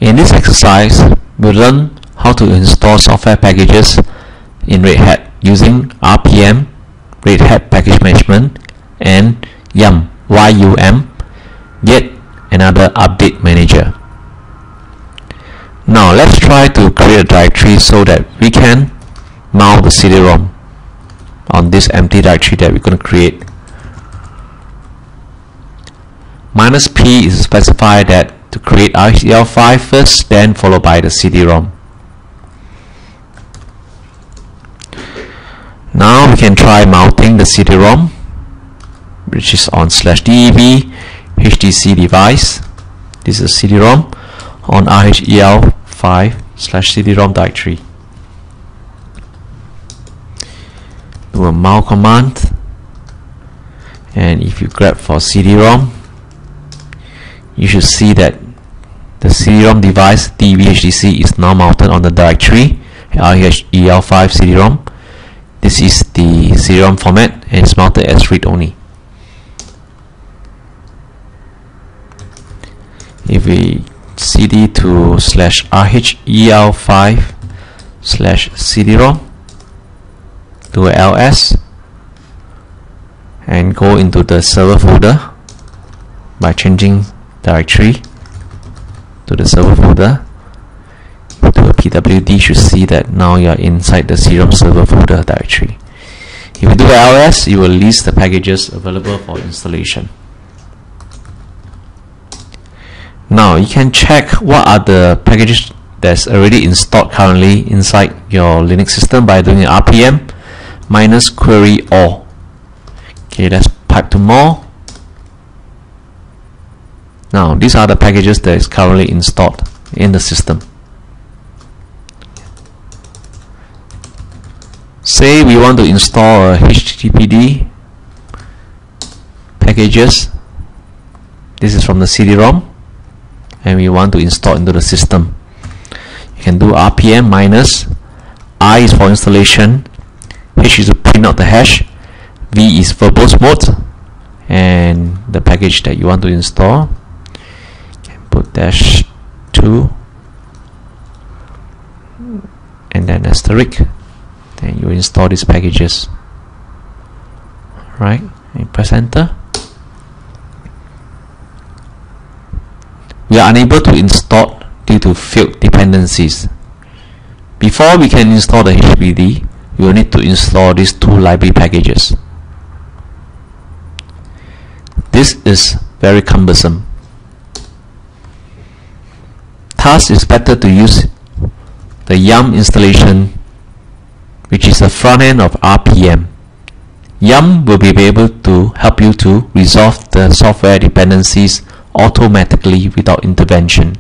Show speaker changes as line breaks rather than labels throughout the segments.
In this exercise, we'll learn how to install software packages in Red Hat using RPM, Red Hat Package Management, and YUM, yet another update manager. Now let's try to create a directory so that we can mount the CD-ROM on this empty directory that we're going to create. -P is specified that to create RHEL5 first, then followed by the CD-ROM. Now we can try mounting the CD-ROM, which is on /dev HTC device. This is CD-ROM on RHEL5/CD-ROM directory. Do a mount command, and if you grab for CD-ROM, you should see that the CD-ROM device DVHTC is now mounted on the directory RHEL5 CD-ROM. This is the CD-ROM format and it's mounted as read-only. If we cd to /RHEL5/CD-ROM, do a ls and go into the server folder by changing directory to the server folder, do a pwd, you should see that now you are inside the CD-ROM server folder directory. If you do ls, it will list the packages available for installation. Now you can check what are the packages that's already installed currently inside your Linux system by doing RPM -query all. Okay, let's pipe to more. Now these are the packages that is currently installed in the system. Say we want to install a HTTPD packages. This is from the CD-ROM, and we want to install into the system. You can do RPM -I is for installation, H is to print out the hash, V is verbose mode, and the package that you want to install. Put -2 and then asterisk, then you install these packages. Right, and press enter. We are unable to install due to failed dependencies. Before we can install the HTTPD, we will need to install these two library packages. This is very cumbersome. Thus, it's better to use the YUM installation, which is the front end of RPM. YUM will be able to help you to resolve the software dependencies automatically without intervention.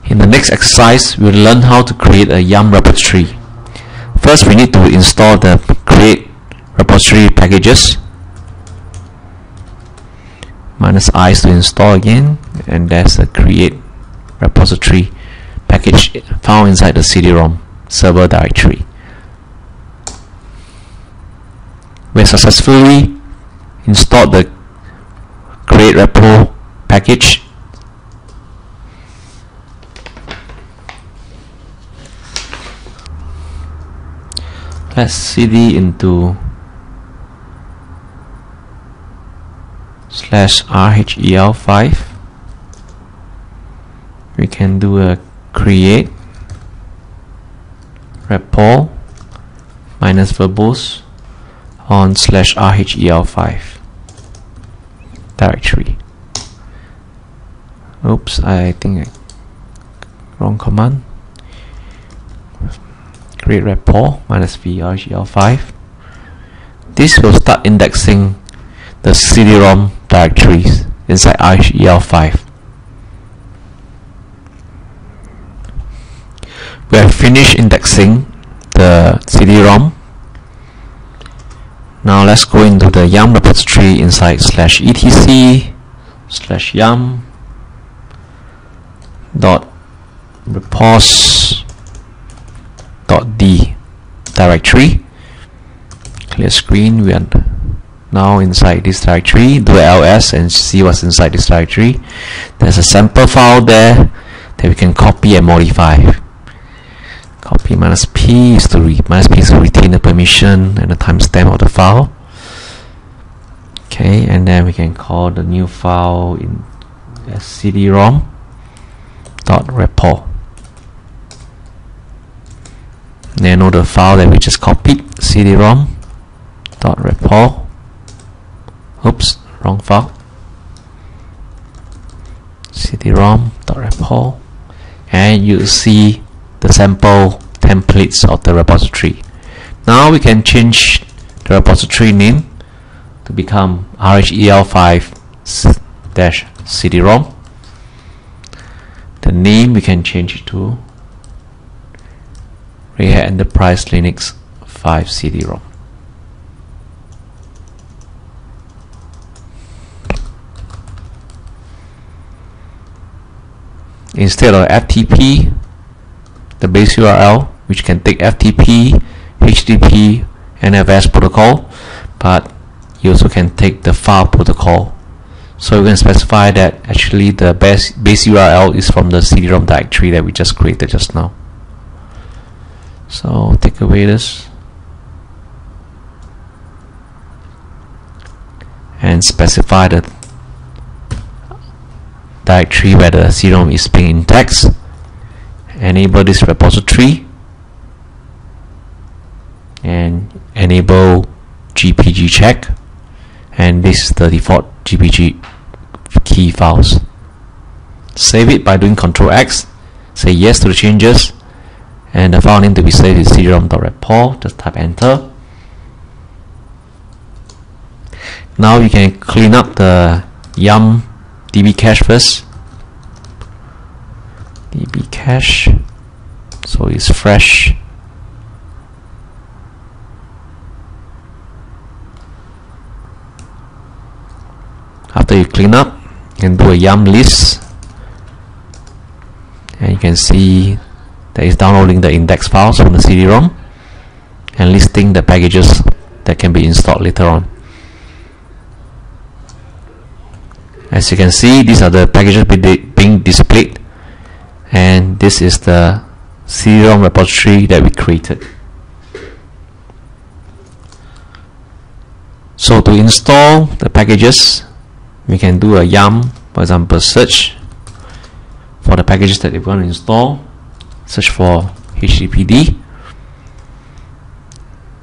In the next exercise, we'll learn how to create a YUM repository. First, we need to install the create repository packages. -I is to install again, and there's a create repository package found inside the CD-ROM server directory. We have successfully installed the create repo package. Let's cd into /RHEL5. We can do a create repo -verbose on /RHEL5 directory. Oops, I think wrong command. Create repo -v RHEL5. This will start indexing the CD-ROM directories inside RHEL5. We have finished indexing the CD-ROM. Now let's go into the YUM repository inside /etc/yum.repos.d directory. Clear screen. We are Now inside this directory, do ls and see what's inside this directory. There's a sample file there that we can copy and modify. Copy -p is to retain the permission and the timestamp of the file. Okay, and then we can call the new file in cd-rom.repo. Then know the file that we just copied, cd-rom.repo. Oops, wrong file. cd-rom.repo, and you see the sample templates of the repository. Now we can change the repository name to become RHEL5-CD-ROM. The name we can change it to Red Hat Enterprise Linux 5 CD-ROM. Instead of FTP, the base URL, which can take FTP, HTTP, NFS protocol, but you also can take the file protocol. So we can specify that actually the base URL is from the CD-ROM directory that we just created just now. So take away this and specify the directory where the CD-ROM is being indexed. Enable this repository and enable GPG check, and this is the default GPG key files. Save it by doing Ctrl X, say yes to the changes, and the file name to be saved is cd-rom.repo. Just type enter. Now you can clean up the yum db cache first. db cache, so it's fresh. After you clean up, you can do a yum list, and you can see that it's downloading the index files from the CD-ROM and listing the packages that can be installed later on. As you can see, these are the packages being displayed, and this is the CD-ROM repository that we created. So to install the packages, we can do a yum, for example, search for the packages that we want to install. Search for HTTPD,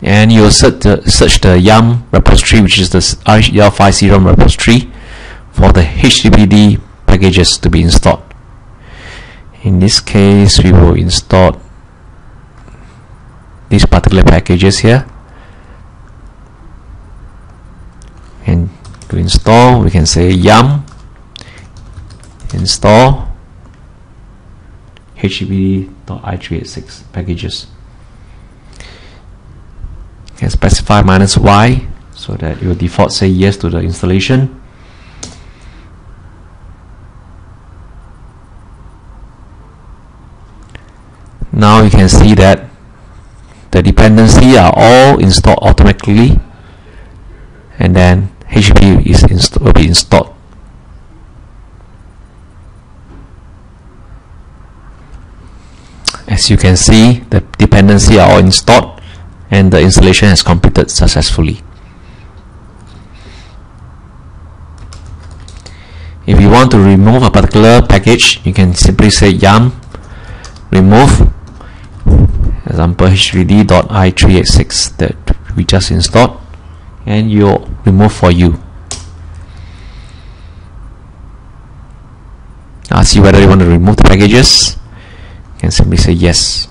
and you will search the yum repository, which is the RHEL5 CD-ROM repository, for the HTTPD packages to be installed. In this case, we will install these particular packages here, and to install we can say yum install HTTPD.i386 packages. You can specify -y so that it will default say yes to the installation. Now you can see that the dependencies are all installed automatically, and then HTTP will be installed. As you can see, the dependencies are all installed and the installation has completed successfully. If you want to remove a particular package, you can simply say yum remove, example HTTPD.i386 that we just installed, and you'll remove for you. Now see whether you want to remove the packages. You can simply say yes.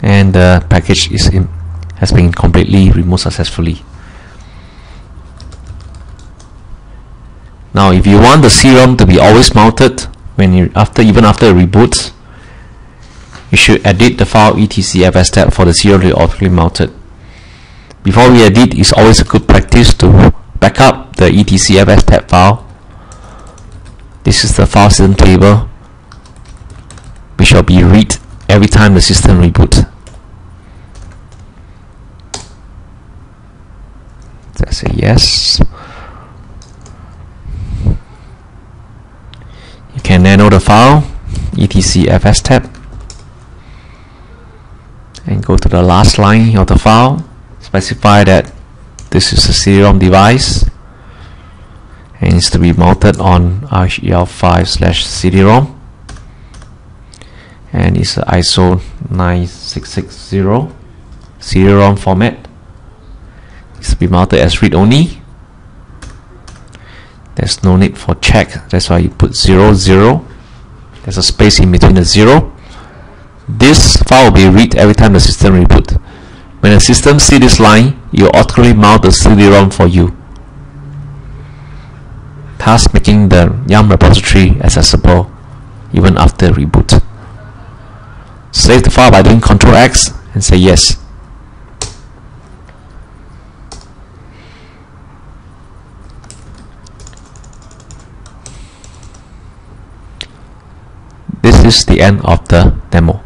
And the package has been completely removed successfully. Now if you want the CD-ROM to be always mounted when even after it reboots, you should edit the file etcfs tab for the CD-ROM to be automatically mounted. Before we edit, it's always a good practice to back up the etcfs tab file. This is the file system table, which will be read every time the system reboots. say yes. You can nano the file, etc fstab, and go to the last line of the file. Specify that this is a CD-ROM device and needs to be mounted on RHEL5/CD-ROM, and it's ISO 9660 CD-ROM format. It's to be mounted as read-only. There's no need for check, that's why you put 0, 0. There's a space in between the 0. This file will be read every time the system reboot. When the system sees this line, you automatically mount the CD-ROM for you, thus making the YUM repository accessible even after reboot. Save the file by doing Ctrl X and say yes. This is the end of the demo.